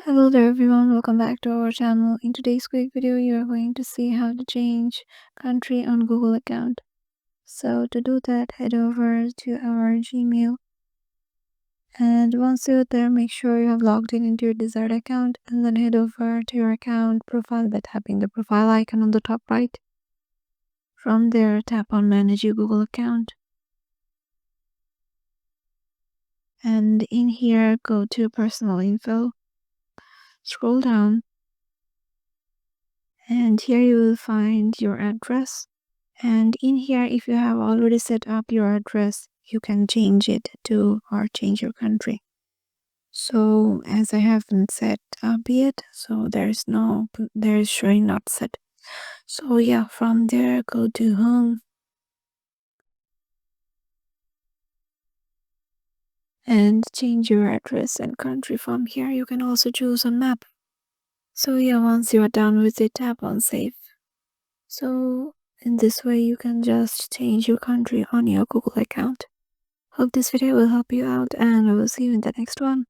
Hello there everyone, welcome back to our channel. In today's quick video, you are going to see how to change country on Google account. So to do that, head over to our Gmail, and once you're there, make sure you have logged in into your desired account, and then head over to your account profile by tapping the profile icon on the top right. From there, tap on manage your Google account, and in here go to personal info, scroll down, and here you will find your address. And in here, if you have already set up your address, you can change it to or change your country. So as I haven't set up yet, so there's showing not set. So yeah, from there go to home and change your address and country. From here you can also choose a map. So yeah, once you are done with it, tap on save. So in this way you can just change your country on your Google account. Hope this video will help you out, and I will see you in the next one.